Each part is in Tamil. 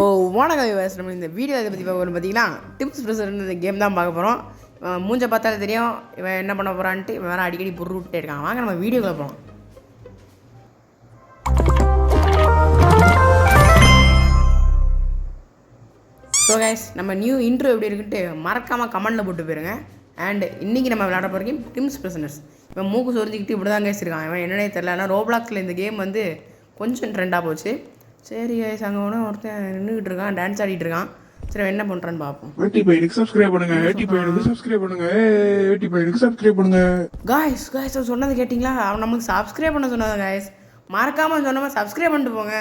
வணக்கம் விவாஸ். நம்ம இந்த வீடியோ இதை பற்றி பார்க்க பார்த்தீங்கன்னா டிப்ஸ் ப்ரெசர்னு இந்த கேம் தான் பார்க்க போகிறோம். மூஞ்சை பார்த்தாலே தெரியும் இவன் என்ன பண்ண போகிறான்ட்டு. இவன் வேறு அடிக்கடி பொருள் விட்டே இருக்கான். வாங்க நம்ம வீடியோக்குள்ள போகலாம். ஸோ கைஸ், நம்ம நியூ இன்ட்ரோ எப்படி இருக்குன்ட்டு மறக்காமல் கமெண்டில் போட்டு போயிருங்க. அண்ட் இன்றைக்கி நம்ம விளையாட போகிறோம் டிப்ஸ் ப்ரெசனர்ஸ். இவன் மூக்கு சொரிஞ்சிக்கிட்டு இப்படி தான் கைஸ் இருக்கான். இவன் என்னன்னே தெரியல. ஆனால் ரோப்ளாக்ஸில் இந்த கேம் வந்து கொஞ்சம் ட்ரெண்டாக போச்சு. சரி கைஸ், அங்கே ஒன்று ஒருத்தன் நின்றுக்கிட்டு இருக்கான், டான்ஸ் ஆடிட்டு இருக்கான். சரி என்ன பண்ணுறான்னு பார்ப்போம். காய்ஸ் சொன்னது கேட்டிங்களா? அவன் நம்மளுக்கு சப்ஸ்கிரைப் பண்ண சொன்னது காய்ஸ். மறக்காமல் சொன்ன மாதிரி சப்ஸ்கிரைப் பண்ணிட்டு போங்க.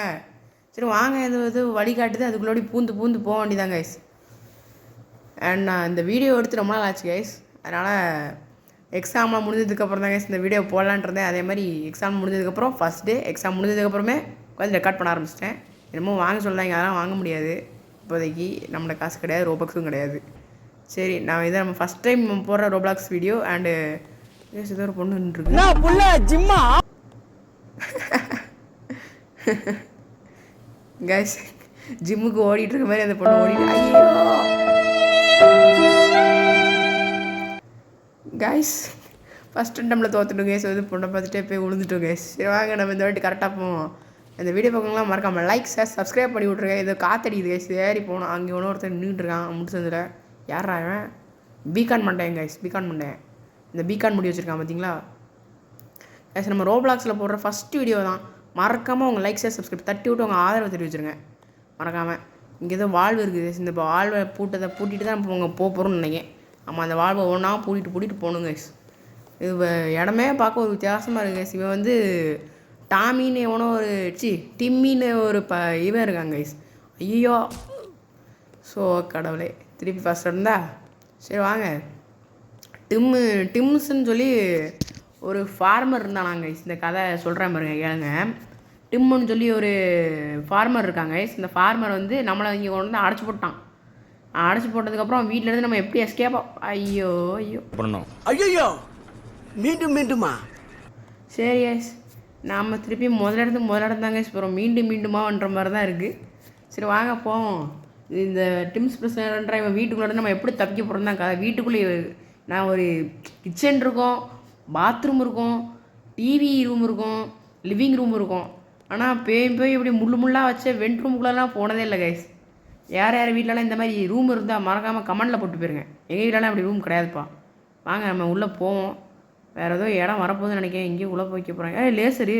சரி வாங்க, இது வழிகாட்டுது, அதுக்குள்ளோடி பூந்து போக வேண்டியதான் கைஸ். அண்ட் நான் இந்த வீடியோ எடுத்து ரொம்ப நாள் ஆச்சு கைஸ். அதனால் எக்ஸாம்லாம் முடிஞ்சதுக்கப்புறம் தான் கைஸ் இந்த வீடியோ போடலான் இருந்தேன். அதே மாதிரி எக்ஸாம் முடிஞ்சதுக்கப்புறம் ஃபஸ்ட் டே எக்ஸாம் முடிஞ்சதுக்கப்புறமே உட்காந்து ரெக்கார்ட் பண்ண ஆரம்பிச்சிட்டேன். என்னமோ வாங்க சொல்கிறாங்க, அதெல்லாம் வாங்க முடியாது இப்போதைக்கு. நம்மளோட காசு கிடையாது, ரோபாக்ஸும் கிடையாது. சரி, நான் இதை நம்ம ஃபஸ்ட் டைம் போடுற ரோப்ளாக்ஸ் வீடியோ. அண்டு ஏதோ ஒரு பொண்ணு நின்றுருக்கு கைஸ். ஜிம்முக்கு ஓடிட்டு இருக்க மாதிரி அந்த பொண்ணு ஓடிட்டு, ஐயோ கைஸ் ஃபஸ்ட் அட்டம்ப்டில் தோத்துட்டோம் கைஸ். வந்து பொண்ணை பார்த்துட்டே போய் விழுந்துட்டோம் கைஸ். சரி வாங்க, நம்ம இந்த வாட்டி கரெக்டாக போவோம். அந்த வீடியோ பக்கம்லாம் மறக்காமல் லைக் ஷேர் சப்ஸ்கிரைப் பண்ணி விட்ருங்க. இது காத்தடிக்குது கைஸ். ஏறி போனோம், அங்கே ஒருத்தர் நின்றுட்டு இருக்கான் முடிச்சதில். யாரா அவன்? Beacon mundane guys, beacon mundane. இந்த பீகான் முடி வச்சுருக்கான் பார்த்தீங்களா கைஸ். நம்ம ரோப்ளாக்ஸில் போடுற ஃபஸ்ட்டு வீடியோ தான். மறக்காமல் உங்கள் லைக் ஷேர் சப்ஸ்கிரைப் தட்டி விட்டு உங்கள் ஆதரவு தெரிவிச்சிருங்க மறக்காமல். இங்கே எதுவும் வாழ்வு இருக்குது கைஸ். இந்த வாழ்வை பூட்டிட்டு தான் அவங்க போகிறோம்னு நினைக்கிறேன். ஆமாம், அந்த வாழ்வை ஒன்றா பூட்டிட்டு போகணும் கைஸ். இது இடமே பார்க்க ஒரு வித்தியாசமாக இருக்குது கைஸ். இவன் வந்து டாமின்னு எவனோ ஒரு டிம்மின்னு ஒரு இவன் இருக்காங்க கைஸ். ஐயோ ஸோ கடவுளே, திருப்பி ஃபஸ்ட் இருந்தா. சரி வாங்க. டிம்ஸ்ன்னு சொல்லி ஒரு ஃபார்மர் இருந்தானாங்க கைஸ். இந்த கதை சொல்கிறேன் பாருங்க கேளுங்க. டிம்முன்னு சொல்லி ஒரு ஃபார்மர் இருக்காங்க கைஸ். இந்த ஃபார்மர் வந்து நம்மளை இங்கே கொண்டு வந்து அடைச்சி போட்டான். அடைச்சி போட்டதுக்கப்புறம் வீட்டிலேருந்து நம்ம எப்படி எஸ்கேப் ஐயோ மீண்டுமா. சரி கைஸ், நாம் திருப்பி முதலிடம் தாங்க போகிறோம். மீண்டுமான்ற மாதிரி தான் இருக்குது. சரி வாங்க போவோம். இந்த டிம்ஸ் ப்ரெசனர்ன்ற இவன் வீட்டுக்குள்ளே நம்ம எப்படி தப்பிக்க போகிறோம் தான் கதை. வீட்டுக்குள்ளே நான் ஒரு கிச்சன் இருக்கும், பாத்ரூம் இருக்கும், டிவி ரூம் இருக்கும், லிவிங் ரூம் இருக்கும். ஆனால் போய் இப்படி முள்ளாக வச்ச வெண்ட் ரூமுக்குள்ளெலாம் போனதே இல்லை கைஸ். யார் வீட்டிலலாம் இந்த மாதிரி ரூம் இருந்தால் மறக்காமல் கமெண்டில் போட்டு போயிருங்க. எங்கள் வீட்டிலலாம் அப்படி ரூம் கிடையாதுப்பா. வாங்க நம்ம உள்ளே போவோம். வேறு ஏதோ இடம் வரப்போகுதுன்னு நினைக்கிறேன். எங்கேயும் உள்ளே வைக்க போகிறாங்க. லேசரு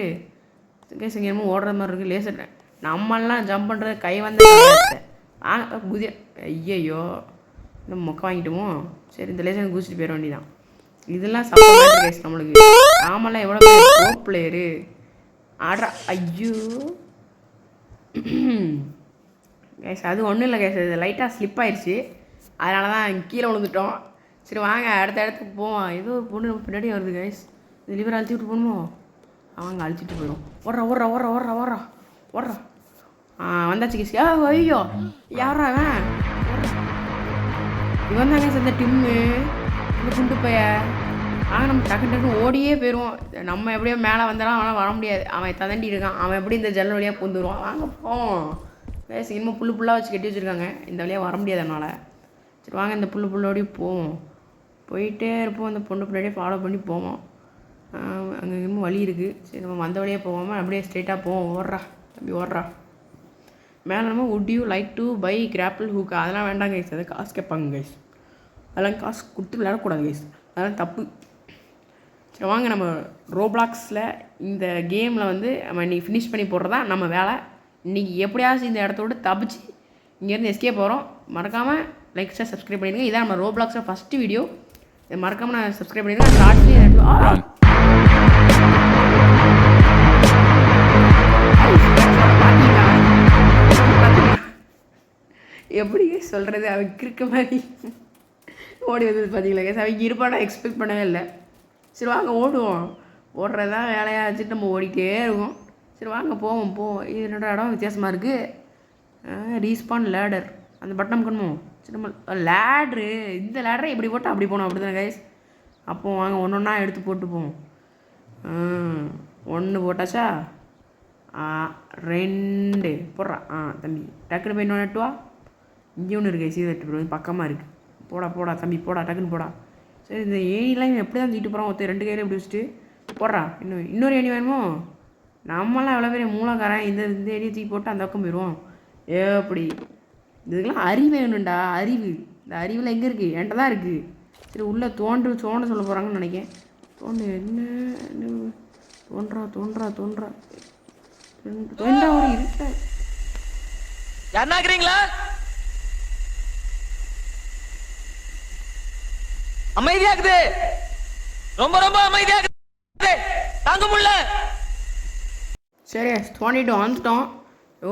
கேஸ் இங்கே என்னமோ ஓடுற மாதிரி இருக்குது. லேசர் நம்மளாம் ஜம்ப் பண்ணுறது கை வந்து குதிய. ஐயையோ, நம்ம மொக்க வாங்கிட்டோமோ. சரி, இந்த லேசர் குதிச்சுட்டு போயிட வேண்டியதான். இதெல்லாம் சப்போர்ட் கேஸ் நம்மளுக்கு. நாமெல்லாம் எவ்வளோ ப்ரோ பிளேயரு ஆடுறா. ஐயோ கேஸ், அது ஒன்றும் இல்லை கேஸ். இது லைட்டாக ஸ்லிப் ஆயிடுச்சு, அதனால தான் கீழே விழுந்துட்டோம். சரி வாங்க அடுத்த இடத்துக்கு போவோம். ஏதோ ஒரு பொண்ணு நம்ம பின்னாடி வருது கைஸ். இந்த லிவர் அழிச்சு விட்டு போகணுமோ? அவங்க அழிச்சிட்டு போயிடும். ஓடுறா வந்தாச்சு கேஸ். ஐயோ யாரா அவன்? இவன் தாங்க இந்த டிம்மு, இந்த குண்டு பைய. நம்ம டக்கு ஓடியே போயிடுவோம். நம்ம எப்படியோ மேலே வந்தாலும் அவனால் வர முடியாது. அவன் ததண்டி இருக்கான். அவன் எப்படி இந்த ஜன்னல் வழியாக பூந்துருவான். வாங்க போவோம் கேஸ். இன்னும் புல்லாக வச்சு கட்டி வச்சுருக்காங்க. இந்த வழியாக வர முடியாது அதனால். சரி வாங்க, இந்த புல்லோடய போவோம். போயிட்டே இருப்போம். அந்த பொண்ணு பின்னாடியே ஃபாலோ பண்ணி போவோம். அங்கே இன்னும் வழி இருக்குது. சரி நம்ம வந்த வழியே போகாமல் அப்படியே ஸ்ட்ரெயிட்டாக போவோம். ஓடுறா மேலே. நம்ம would you like to buy grapple hook அதெல்லாம் வேண்டாம் கைஸ். அதை காசு கேட்பாங்க கைஸ். அதெல்லாம் காசு கொடுத்து விளையாடக்கூடாது கைஸ், அதெல்லாம் தப்பு. சரி வாங்க, நம்ம ரோப்ளாக்ஸில் இந்த கேமில் வந்து நம்ம இன்றைக்கி ஃபினிஷ் பண்ணி போடுறதா நம்ம வேலை. இன்றைக்கி எப்படியாச்சும் இந்த இடத்தோடு தப்பிச்சு இங்கேருந்து எஸ்கேப் போகிறோம். மறக்காமல் லைக் ஷேர் சப்ஸ்கிரைப் பண்ணிடுங்க. இதான் நம்ம ரோப்ளாக்ஸில் ஃபஸ்ட்டு வீடியோ. இதை மறக்காமல் நான் சப்ஸ்கிரைப் பண்ணிடுங்க. ஷார்ட்ஸ்லேயும் எப்படி சொல்கிறது, அவன் இருக்க மாதிரி ஓடி வந்தது பார்த்தீங்களா கேஸ். அவங்க இருப்பான எக்ஸ்பெக்ட் பண்ணவே இல்லை. சரி வாங்க ஓடுவோம். ஓடுறதான் வேலையாக வச்சுட்டு நம்ம ஓடிக்கிட்டே இருக்கோம். சரி வாங்க போவோம். இது என்னோட இடம் வித்தியாசமாக இருக்குது. ரீஸ்பான் லேடர் அந்த பட்டம் கண்ணும். சரி நம்ம லேட்ரு, இந்த லேடரை இப்படி போட்டால் அப்படி போகணும். அப்படி தானே கைஸ். அப்போது வாங்க ஒன்று எடுத்து போட்டு போவோம். ஒன்று போட்டாச்சா? 2 போடுறா. தம்பி டக்குன்னு போய் இன்னொன்று நட்டுவா. இங்கே ஒன்று இருக்குது சீதை பக்கமாக இருக்குது. போடா தம்பி போடா டக்குன்னு போடா. சரி இந்த ஏணிலாம் எப்படி தான் தூக்கிட்டு போகிறான் ஒருத்தர் 2 கையில் இப்படி வச்சுட்டு போடுறா. இன்னொரு ஏணி வேணுமோ? நம்மளாம் எவ்வளோ பெரிய மூலக்காரன். இந்த ஏணியை தூக்கி போட்டு அந்த பக்கம் போயிடுவோம். எப்படி இதுக்கெல்லாம் அறிவு வேணும்டா, அறிவு. இந்த அறிவில் எங்கே இருக்குது? என்கிட்ட தான் இருக்குது. சரி உள்ளே தோண்ட சொல்ல போகிறாங்கன்னு நினைக்கிறேன். என்ன தோன்றா ஒரு இருக்க யாருனாக்குறீங்களா? அமைதியாக்குது, ரொம்ப ரொம்ப அமைதியாக்குது, தாங்க முடியல. சரி தோண்டிட்டு வந்துட்டோம்.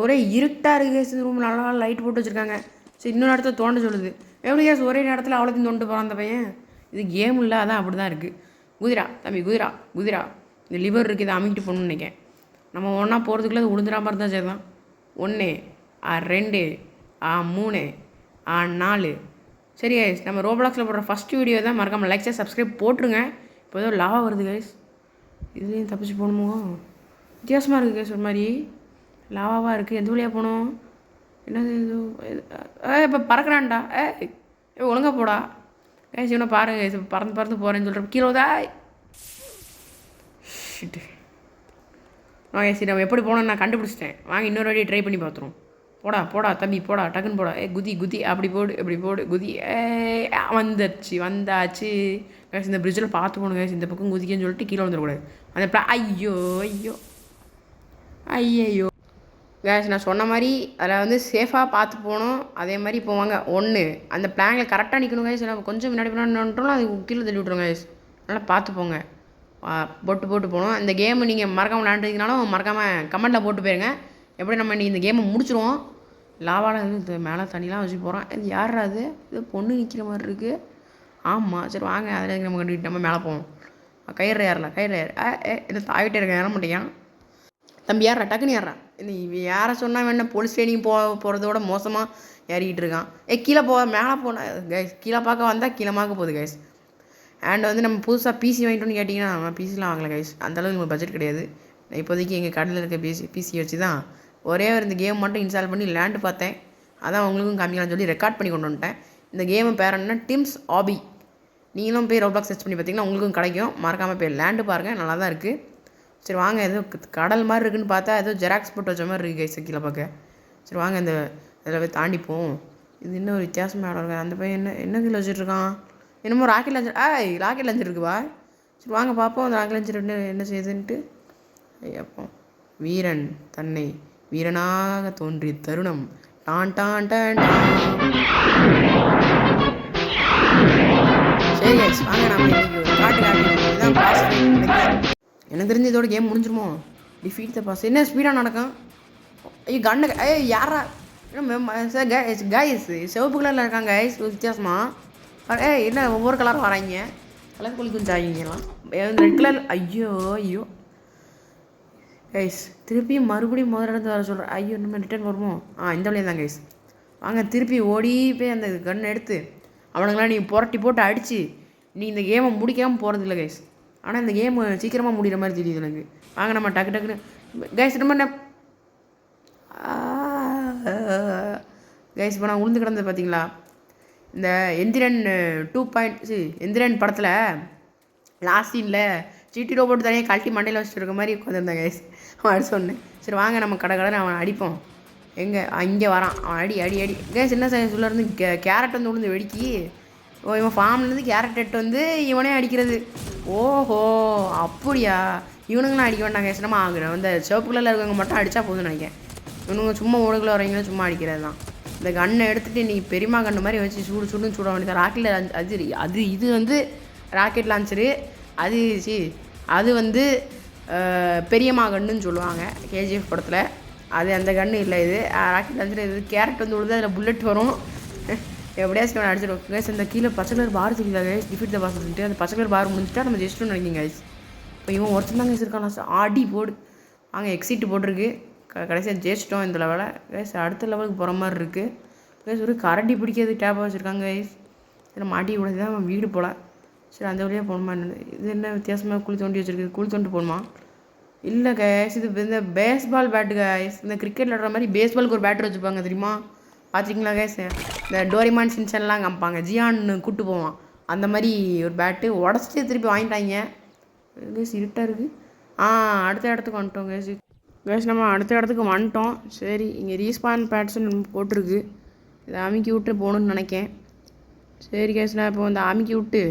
ஒரே இருட்டாக இருக்குது. ரூம் நல்லா லைட் போட்டு வச்சுருக்காங்க. சரி இன்னொரு இடத்துல தோண்ட சொல்லுது. எப்படி கேஸ் ஒரே நேரத்தில் அவ்வளோத்தையும் தோண்டு போகிறான் அந்த பையன். இது கேம் இல்லை, அதான் அப்படி தான் இருக்குது. குதிரா தம்பி குதிரா. இந்த லிவர் இருக்குது, இதை அமைக்கிட்டு போகணுன்னு நினைக்கிறேன். நம்ம ஒன்றா போகிறதுக்குள்ளே அது உளுந்துடாமல் இருந்தால் சரி தான். 1 2 3 4. சரி கைஸ், நம்ம ரோப்ளாக்ஸில் போடுற ஃபஸ்ட்டு வீடியோ தான். மறக்காமல் லைக் சப்ஸ்கிரைப் போட்டுருங்க. இப்போ ஏதோ லாவா வருது கைஸ். இதுலேயும் தப்பிச்சு போகணுமோ? வித்தியாசமாக இருக்குது கைஸ். ஒரு மாதிரி லாவாவாக இருக்குது. எந்த வழியாக போகணும்? என்னது இது? இப்போ பறக்கிறான்டா. ஒழுங்காக போடா கைஸ். இவனை பாருங்க கைஸ், பறந்து போகிறேன்னு சொல்கிறேன். கீழே தான் ஷிட்டு. சரி நம்ம எப்படி போகணுன்னு நான் கண்டுபிடிச்சிட்டேன். வாங்க இன்னொரு வாட்டி ட்ரை பண்ணி பார்த்துருவோம். போடா தம்பி போடா டக்குன்னு போடா. குதி அப்படி போடு குதி. வந்தாச்சு கேஸ். இந்த பிரிட்ஜில் பார்த்து போகணும் கேஸ். இந்த பக்கம் குதிக்கன்னு சொல்லிட்டு கீழே வந்துடக்கூடாது. அந்த ஐயோ கேஸ், நான் சொன்ன மாதிரி அதில் சேஃபாக பார்த்து போகணும். அதே மாதிரி போவாங்க 1 அந்த பிளானில் கரெக்டாக நிற்கணும் கேஸ். நம்ம கொஞ்சம் முன்னாடி போனோம்னாலும் அது கீழே தள்ளி விட்ருவோம் கேஸ். நல்லா பார்த்து போங்க. போட்டு போகணும். இந்த கேமு நீங்கள் மறக்காமல் விளையாண்டுருக்கீங்கனாலும் மறக்காமல் கமெண்ட்டில் போட்டு போயிருங்க. எப்படி நம்ம இன்றைக்கி இந்த கேமை முடிச்சிடுவோம். லாவாவில் இது மேலே தண்ணிலாம் வச்சு போகிறோம். இது யாரா அது? இது பொண்ணு நிற்கிற மாதிரி இருக்குது. ஆமாம் சரி வாங்க, அதில் நம்ம கண்டிப்பாக நம்ம மேலே போவோம். கயிறு இதை தாவிட்டே இருக்கேன், ஏற மாட்டேங்க. தம்பி யாரா டக்குன்னு ஏறா. யாரை சொன்னால் வேணா போலீஸ் ஸ்டேஷனுக்கு போகிறதோட மோசமாக ஏறிக்கிட்டு இருக்கான். கீழே மேலே போன கைஸ். கீழே பார்க்க வந்தால் கீழே பார்க்க போகுது கைஸ். அண்ட் நம்ம புதுசாக பிசி வாங்கிட்டோன்னு கேட்டிங்கன்னா நம்ம பிசிலாம் வாங்கலை கைஸ். அந்தளவுக்கு நம்ம பட்ஜெட் கிடையாது. இப்போதைக்கு எங்கள் கடையில் இருக்க பிசி வச்சு தான் ஒரே இந்த கேம் மட்டும் இன்ஸ்டால் பண்ணி விளையாண்டு பார்த்தேன். அதான் உங்களுக்கும் காமிக்கலாம்னு சொல்லி ரெக்கார்ட் பண்ணி கொண்டு வந்துட்டேன். இந்த கேமை பேர் என்ன? டிம்ஸ் ஆபி. நீங்களும் போய் ரோப்ளாக்ஸ் சர்ச் பண்ணி பார்த்தீங்கன்னா உங்களுக்கும் கிடைக்கும். மறக்காமல் போய் விளையாண்டு பாருங்கள், நல்லா தான் இருக்குது. சரி வாங்க, ஏதோ கடல் மாதிரி இருக்குதுன்னு பார்த்தா ஏதோ ஜெராக்ஸ் போட்டு வச்ச மாதிரி இருக்குது கைஸ் கீழே பார்க்க. சரி வாங்க இந்த இதில் போய் தாண்டிப்போம். இது இன்னும் ஒரு வித்தியாசமாக இடம் இருக்குது. அந்த பையன் என்ன கீழே வச்சுட்ருக்கான்? என்னமோ ராக்கெட் லான்ச்சர். ராக்கெட் லான்ச்சர் இருக்குவா. சரி வாங்க பார்ப்போம் அந்த ராக்கெட் லான்ச்சர் என்ன செய்யுதுன்ட்டு. ஐயப்போ வீரன் தன்னை வீரனாக தோன்றிய தருணம். டான். சரி கைஸ் வாங்க, நம்ம இன்னைக்கு ஒரு காட்டு எனக்கு தெரிஞ்ச இதோட கேம் முடிஞ்சிருமோ? Defeat the boss. என்ன ஸ்பீடாக நடக்கும்? கண்ணு யாரா? கைஸ் சிவப்பு கலரில் இருக்காங்க கைஸ் வித்தியாசமாக. என்ன ஒவ்வொரு கலரும் வராங்க. கலர் குளி கொஞ்சம் ஆகிங்கலாம். Red colour. ஐயோ கைஸ் திருப்பியும் மறுபடியும் முதல்ல இருந்து வர சொல்கிறேன். ஐயோ நம்ம ரிட்டர்ன் வருமோ? இந்த வழியாக தான் கைஸ். வாங்க திருப்பி ஓடி போய் அந்த கன் எடுத்து அவனுங்களாம் நீங்கள் புரட்டி போட்டு அடித்து நீ இந்த கேமை முடிக்காமல் போகிறதில்ல கைஸ். ஆனால் இந்த கேம் சீக்கிரமாக முடிகிற மாதிரி தெரியுது எனக்கு. வாங்க நம்ம டக்குன்னு கைஸ் ரொம்ப கைஸ் இப்போ நான் உளுந்து கிடந்தது பார்த்தீங்களா? இந்த எந்திரன் 2. எந்திரன் படத்தில் லாஸ்ட் சீனில் ஜிடி ரோபோட் தனியாக கழட்டி மண்டையில் வச்சுட்டு இருக்க மாதிரி உட்காந்துருந்தேன் கைஸ். அவன் சொன்னேன் சரி வாங்க நம்ம கடை அவன் அடிப்போம். இங்கே வரான் அவன். அடி கைஸ். என்ன சொல்லிருந்து கேரட் உளுந்து வெடிக்கி இவன் ஃபார்ம்லேருந்து கேரட் எடுத்து இவனே அடிக்கிறது. ஓஹோ அப்படியா? இவனுங்களாம் அடிக்க வேண்டாம் கைஸ். நம்ம ஆகுறேன் இந்த சிவப்பு கலரில் இருக்கவங்க மட்டும் அடித்தா போதும்னு நினைக்கிறேன். இவனுங்க சும்மா ஓடுக்குள்ள வரீங்களா சும்மா அடிக்கிறது தான். இந்த கன்னை எடுத்துகிட்டு இன்றைக்கி பெரியமா கன்று மாதிரி வச்சு சுடுன்னு சுட வேண்டியது. ராக்கெட்டில் அது இது ராக்கெட் லான்ச்சரு. அது பெரியம்மா கன்றுன்னு சொல்லுவாங்க கேஜிஎஃப் படத்தில். அது அந்த கன்று இல்லை. இது ராக்கெட் லான்ச்சர். இது கேரட் விழுது, அதில் புல்லட் வரும். எப்படியாச்சும் அவனை அடிச்சிடும் கைஸ். அந்த கீழே பச்சை கலர் பார் தெரியுதா கைஸ்? டிஃபீட் த பாஸ் சொல்லிட்டு அந்த பச்சை கலர் பார் முடிஞ்சிட்டா நம்ம ஜெஸ்ட்டும் நினைக்கிங்க கைஸ். இப்போ இவன் ஒருத்தன் தான் கைஸ் இருக்கான். ஆடி போடு வாங்க. எக்ஸிட் போட்டிருக்கு. கடைசியாக ஜெயிச்சிட்டோம் இந்த லெவலில் கைஸ். அடுத்த லெவலுக்கு போகிற மாதிரி இருக்குது கைஸ். ஒரு கரண்டி பிடிக்கிறது டேப்பாக வச்சுருக்காங்க கைஸ். இதில் மாட்டி விடாது தான் அவன் வீடு போகல. சரி அந்த வழியாக போகணுமா? இது என்ன வித்தியாசமாக குழி தோண்டி வச்சுருக்கு? குழி தோண்டி போகணுமா? இல்லை கைஸ், இது இந்த பேஸ்பால் பேட்டு கைஸ். இந்த கிரிக்கெட் விளாடுற மாதிரி பேஸ்பாலுக்கு ஒரு பேட்டு வச்சுருப்பாங்க தெரியுமா? பார்த்துருக்கீங்களா கைஸ்? இந்த டோரிமான் சின்சன்லாம் காமிப்பாங்க, ஜியான்னு கூப்பிட்டு போவான். அந்த மாதிரி ஒரு பேட்டு உடச்சிட்டு திருப்பி வாங்கிட்டாங்க கைஸ். இருட்டாக இருக்குது. அடுத்த இடத்துக்கு வந்துட்டோம் கைஸ். கைஸ் நம்ம அடுத்த இடத்துக்கு வந்துட்டோம். சரி, இங்கே ரீஸ்பான் பேட்ஸ்ன்னு போட்டிருக்கு. இதை அமுக்கி விட்டு போகணுன்னு நினைக்கேன். சரி கைஸ், நான் இப்போ இந்த அமுக்கி விட்டு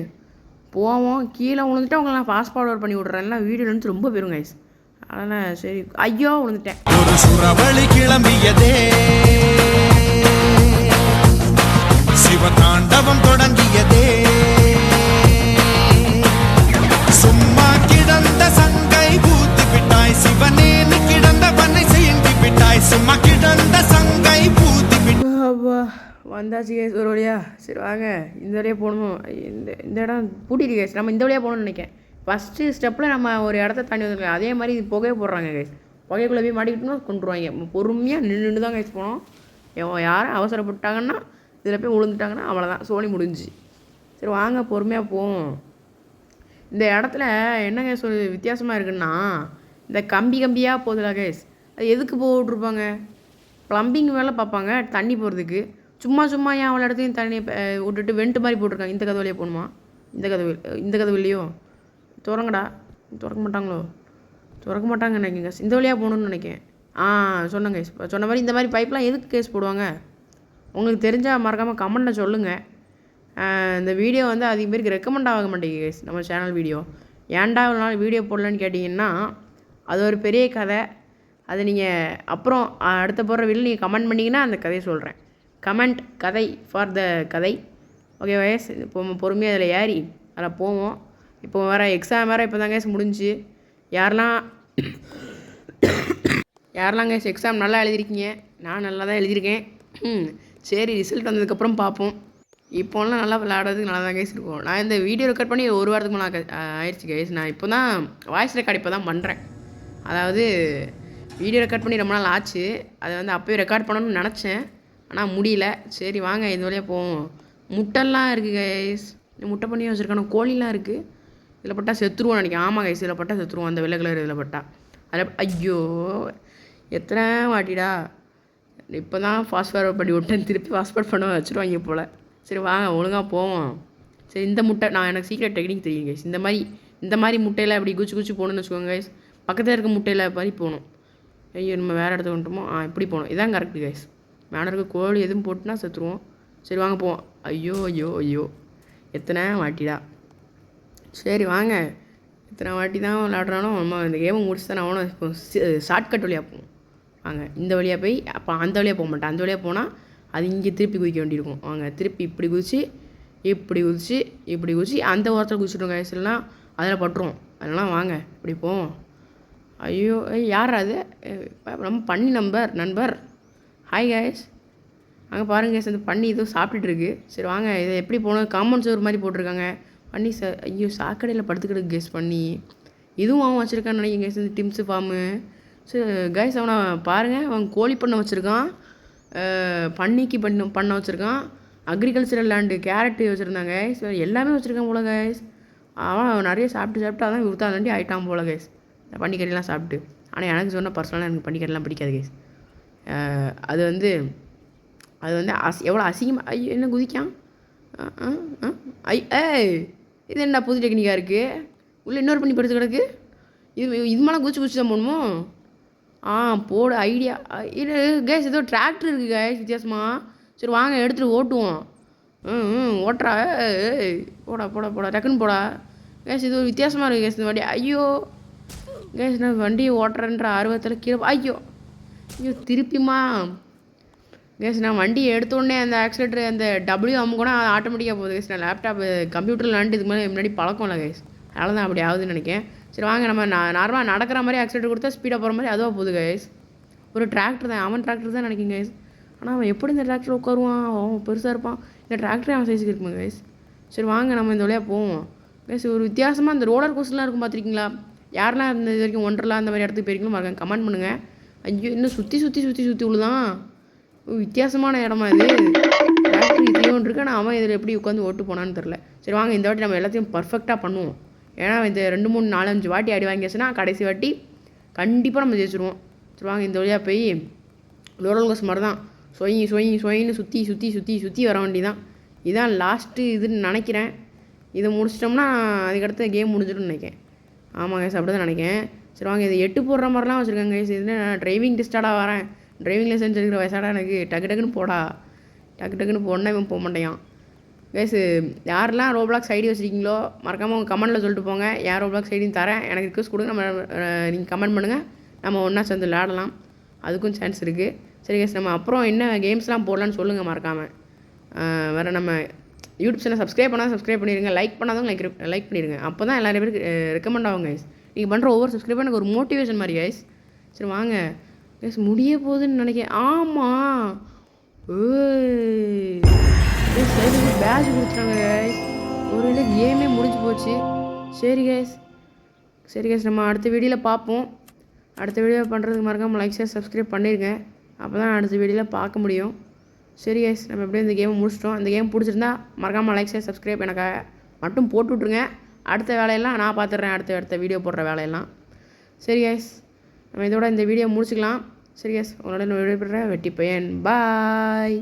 போவோம். கீழே விழுந்துட்டு அவங்களை நான் ஃபாஸ்ட் ஃபார்வர்ட் பண்ணி விட்றேன். எல்லாம் வீடியோ வந்து ரொம்ப பெரும் கைஸ். அதனால் சரி, ஐயோ விழுந்துட்டேன். ஒரு சுறவழி கிளம்பியதே, சிவதாண்டவம் தொடங்கியதே, சும்மா கிடந்த சங்கை பூத்தி விட்டாய், சிவனே நீ கிடந்த பண்ணை செய்யி விட்டாய், சும்மா கிடந்த சங்கை பூத்தி விட்டாய். வந்தாச்சு கேஸ் ஒரு வழியா. சரி வாங்க, இந்த வழியாக போகணும். இந்த இடம் பூட்டிட்டு கேஸ். நம்ம இந்த வழியாக போகணும்னு நினைக்கிறேன். ஃபஸ்ட்டு ஸ்டெப்பில் நம்ம ஒரு இடத்த தாண்டி வந்துருக்கோம். அதே மாதிரி இது புகையை போடுறாங்க கைஸ். புகைக்குள்ளே போய் மாட்டிக்கிட்டோம்னா கொண்டுருவாங்க. பொறுமையாக நின்று தான் கைஸ் போனோம். யாரும் அவசரப்பட்டாங்கன்னா இதில் போய் விழுந்துட்டாங்கன்னா அவ்வளோதான், சோழி முடிஞ்சு. சரி வாங்க பொறுமையாக போவோம். இந்த இடத்துல என்ன கைஸ் ஒரு வித்தியாசமாக இருக்குன்னா, இந்த கம்பியாக போகுதுல கைஸ், அது எதுக்கு போட்டுருப்பாங்க? ப்ளம்பிங் வேலை பார்ப்பாங்க தண்ணி போகிறதுக்கு. சும்மா ஏன் அவ்வளோ இடத்தையும் தண்ணி விட்டுட்டு வெண்ட்டு மாதிரி போட்டிருக்காங்க. இந்த கதவுலையே போகணுமா? இந்த கதவு இல்லையோ? திறங்கடா. திறக்க மாட்டாங்களோ? திறக்க மாட்டாங்க நினைக்கிங்க. இந்த வழியாக போகணுன்னு நினைக்கிறேன். சொன்னேன் கைஸ். சொன்ன மாதிரி இந்த மாதிரி பைப்லாம் எதுக்கு கேஸ் போடுவாங்க? உங்களுக்கு தெரிஞ்சால் மறக்காமல் கமெண்ட்டில் சொல்லுங்கள். இந்த வீடியோ வந்து அதிக பேருக்கு ரெக்கமெண்ட் ஆக மாட்டேங்குது கேஸ், நம்ம சேனல் வீடியோ. ஏன்டா ஒரு நாள் வீடியோ போடலன்னு கேட்டிங்கன்னா, அது ஒரு பெரிய கதை. அது நீங்கள் அப்புறம் அடுத்த போடுற வீடியோ நீங்கள் கமெண்ட் பண்ணிங்கன்னா அந்த கதையை சொல்கிறேன். கமெண்ட் கதை ஃபார் த கதை. ஓகே வயஸ், இப்போ பொறுமையாக அதில் ஏறி அதில் போவோம். இப்போ வேறு எக்ஸாம் வேறு இப்போ தான் கேஸ் முடிஞ்சு. யாரெல்லாம் கேஸ் எக்ஸாம் நல்லா எழுதிருக்கீங்க? நான் நல்லா தான் எழுதியிருக்கேன். சரி, ரிசல்ட் வந்ததுக்கப்புறம் பார்ப்போம். இப்போலாம் நல்லா விளையாடுறதுக்கு நல்லா தான் கேஸ் இருக்கும். நான் இந்த வீடியோ ரெக்கார்ட் பண்ணி ஒரு வாரத்துக்கு மேலே ஆயிடுச்சு கேஸ். நான் இப்போ தான் வாய்ஸ் ரெக்கார்ட் இப்போ தான் பண்ணுறேன். அதாவது வீடியோ ரெக்கார்ட் பண்ணி ரொம்ப நாள் ஆச்சு. அதை வந்து அப்போயே ரெக்கார்ட் பண்ணணும்னு நினச்சேன், ஆனால் முடியல. சரி வாங்க இந்த வழியாக போவோம். முட்டைலாம் இருக்குது கைஸ். முட்டை பண்ணி வச்சுருக்கானு கோழிலாம் இருக்குது. இதில் பட்டா செத்துருவோம் நினைக்கிறேன். ஆமாம் கைஸ், இதில் பட்டா செத்துருவோம். அந்த வெள்ளை கலர் இதில் பட்டா. அதில் ஐயோ எத்தனை வாட்டிடா. இப்போ தான் ஃபாஸ்ட் ஃபார்வர்ட் பண்ணி விட்டேன். திருப்பி ஃபாஸ்ட் ஃபார்வர்ட் பண்ண வச்சுருவாங்க போல். சரி வாங்க ஒழுங்காக போவோம். சரி, இந்த முட்டை எனக்கு சீக்ரெட் டெக்னிக் தெரியும் கைஸ். இந்த மாதிரி முட்டையில் அப்படி குச்சி போகணுன்னு வச்சுக்கோங்க கைஸ். பக்கத்தில் இருக்க முட்டையில் மாதிரி போகணும். ஐயோ நம்ம வேறு இடத்துக்கு வந்துட்டோமோ? இப்படி போகணும். இதான் கரெக்டு கைஸ். மேலே இருக்க கோழி எதுவும் போட்டுனா செத்துருவோம். சரி வாங்க போவோம். ஐயோ எத்தனை வாட்டிடா. சரி வாங்க, எத்தனை வாட்டி தான் விளாட்றானோ நம்ம இந்த கேமை முடிச்சு தானே ஆகணும். இப்போ ஷார்ட்கட் வழியாக போவோம். வாங்க இந்த வழியாக போய் அப்போ அந்த வழியாக போக மாட்டேன். அந்த வழியாக போனால் அது இங்கே திருப்பி குதிக்க வேண்டியிருக்கும். வாங்க திருப்பி இப்படி குதிச்சு அந்த ஓரத்தில் குதிச்சிட்டோம் கைஸ். இல்லைனா அதில் பட்டுரும். அதெல்லாம் வாங்க இப்படி போவோம். ஐயோ யார் அது? நம்ம பண்ணி நண்பர் ஹாய் கைஸ். அங்கே பாருங்கள் கைஸ், அந்த பண்ணி இதுவும் சாப்பிட்டுருக்கு. சரி வாங்க இதை எப்படி போகணும்? காம்பவுண்ட் ஒரு மாதிரி போட்டிருக்காங்க. பண்ணி ஐயோ சாக்கடையில் படுத்துக்கிட்டு கேஸ் பண்ணி இதுவும் அவன் வச்சுருக்கான்னு நினைக்கிங்க கைஸ். இந்த டிம்ஸு ஃபார்மு. சரி கைஸ், அவனை பாருங்கள், அவன் கோழி பண்ண வச்சுருக்கான், பண்ணிக்கு பண்ண வச்சுருக்கான், அக்ரிகல்ச்சரல் லேண்டு கேரட்டு வச்சுருந்தாங்க கைஸ். எல்லாமே வச்சுருக்கான் போல கைஸ். அவன் நிறைய சாப்பிட்டு அதான் விருத்தாண்டி ஆகிட்டான் போல கைஸ், இந்த பன்னிக்கறிலாம் சாப்பிட்டு. ஆனால் எனக்கு சொன்ன பர்சனலாக எனக்கு பன்னிக்கறிலாம் பிடிக்காது கைஸ். அது வந்து எவ்வளோ அசிங்கமாக. ஐயோ என்ன குதிக்கான்? இது என்ன புது டெக்னிக்காக இருக்குது? உள்ளே இன்னொரு பண்ணி படுத்து கிடக்கு. இது மேலே குச்சி தான் போகணுமோ? போடு ஐடியா. இது கேஸ் ஏதோ டிராக்டர் இருக்குது கேஸ் வித்தியாசமாக. சரி வாங்க எடுத்துகிட்டு ஓட்டுவோம். ஓட்டுறா. போடா டக்குன்னு போடா கேஸ். இது ஒரு வித்தியாசமாக இருக்குது கேஸ் இந்த வண்டி. ஐயோ கேஸ், நான் வண்டியை ஓட்டுறேன்ற ஆர்வத்தில் கீழே ஐயோ திருப்பிமா கேஸ். நான் வண்டியை எடுத்தோடனே அந்த ஆக்சிலேட்டர் அந்த WM கூட ஆட்டோமேட்டிக்காக போகுது கேஸ். நான் லேப்டாப் கம்ப்யூட்டரில் விளாண்டு இதுக்கு முன்னாடி பழக்கம் இல்லை கேஸ். அதனால தான் அப்படி ஆகுதுன்னு நினைக்கிறேன். சரி வாங்க நம்ம நார்மலாக நடக்கிற மாதிரி ஆக்சிலேட்டர் கொடுத்தா ஸ்பீடாக போகிற மாதிரி அதுவாக போகுது கைஸ். ஒரு டிராக்டர் தான், அவன் டிராக்டர் தான் நினைக்கிங்க கைஸ். ஆனால் அவன் எப்படி இந்த டிராக்டர் உட்காருவான்? அவன் பெருசாக இருப்பான். இந்த டிராக்டரே அவன் சைஸுக்கு இருக்குமா கைஸ். சரி வாங்க நம்ம இந்த வழியாக போவோம் கைஸ். ஒரு வித்தியாசமாக இந்த ரோலர் கோஸ்டர்லாம் இருக்கும் பார்த்துருக்கீங்களா? யாரெல்லாம் இந்த இது வரைக்கும் ஒன்றரெலாம் அந்த மாதிரி இடத்துக்கு போயிருக்கணும் மறக்காம கமெண்ட் பண்ணுங்கள். ஐயோ இன்னும் சுற்றி உள்ளதான் வித்தியாசமான இடமா இது. டிராக்டர் இதுலேயும் இருக்கு, ஆனால் அவன் இதில் எப்படி உட்காந்து ஓட்டு போனான்னு தெரில. சரி வாங்க இந்த வாட்டி நம்ம எல்லாத்தையும் பர்ஃபெக்டாக பண்ணுவோம். ஏன்னா இந்த 2 3 4 5 வாட்டி அடி வாங்கியாச்சுன்னா கடைசி வாட்டி கண்டிப்பாக நம்ம ஜெயிச்சிருவோம். சரி வாங்க இந்த வழியாக போய் ரோலர் கோஸ்டர் மாதிரி தான் சொயின்னு சுற்றி வர வேண்டி தான். இதான் லாஸ்ட்டு இதுன்னு நினைக்கிறேன். இதை முடிச்சிட்டோம்னா அதுக்கடுத்து கேம் முடிஞ்சிடும்னு நினைக்கிறேன். ஆமாம் கைஸ் அப்படி தான் நினைக்கிறேன். சரி வாங்க இது 8 போடுற மாதிரிலாம் வச்சுருக்காங்க கைஸ். இது நான் டிரைவிங் டெஸ்ட்டாடா வரேன், டிரைவிங் லைசன்ஸ் எடுக்கிற வயசாடா எனக்கு, டக்குன்னு போடா, டக்குன்னு போடனா இவன் போக மாட்டேன் கைஸ். யாரெல்லாம் ரோப்ளாக்ஸ் ஐடி வச்சுருக்கீங்களோ மறக்காமல் உங்கள் கமெண்ட்டில் சொல்லிட்டு போங்க. யார் ரோப்ளாக்ஸ் ஐடின்னு தரேன், எனக்கு ரிக்வெஸ்ட் கொடுங்க. நம்ம நீங்கள் கமெண்ட் பண்ணுங்கள், நம்ம ஒன்றா சேர்ந்து விளையாடலாம், அதுக்கும் சான்ஸ் இருக்குது. சரி கைஸ் நம்ம அப்புறம் என்ன கேம்ஸ்லாம் போடலான்னு சொல்லுங்கள் மறக்காமல். வேறு நம்ம யூடியூப் சேனல் சப்ஸ்கிரைப் பண்ணால் சப்ஸ்கிரைப் பண்ணிடுங்க, லைக் பண்ணாதவங்க லைக் பண்ணிடுங்க. அப்போ தான் எல்லாரும் பேருக்கு ரெக்கமெண்ட் ஆகும் கைஸ். நீங்கள் பண்ணுற ஒவ்வொரு சப்ஸ்கிரைப் எனக்கு ஒரு மோட்டிவேஷன் மாதிரி கைஸ். சரி வாங்க கைஸ் முடிய போகுதுன்னு நினைக்கிறேன். ஆமாம் பேட்ச் கொடுத்துட்டாங்க கைஸ். ஒரு வேளை கேமே முடிஞ்சு போச்சு. சரி கைஸ் நம்ம அடுத்த வீடியோவில் பார்ப்போம். அடுத்த வீடியோ பண்ணுறதுக்கு மறக்காமல் லைக் ஷேர் சப்ஸ்கிரைப் பண்ணிடுங்க, அப்போ தான் அடுத்த வீடியோவில் பார்க்க முடியும். சரி கைஸ் நம்ம எப்படியும் இந்த கேமை முடிச்சிட்டோம். இந்த கேம் பிடிச்சிருந்தா மறக்காமல் லைக் ஷேர் சப்ஸ்கிரைப் எனக்கு மட்டும் போட்டு விட்ருங்க. அடுத்த வேலையெல்லாம் நான் பார்த்துட்றேன், அடுத்த வீடியோ போடுற வேலையெல்லாம். சரி கைஸ் நம்ம இதோட இந்த வீடியோ முடிச்சுக்கலாம். சரி கைஸ் உங்களோட விடைபெற வெட்டி பையன் பாய்.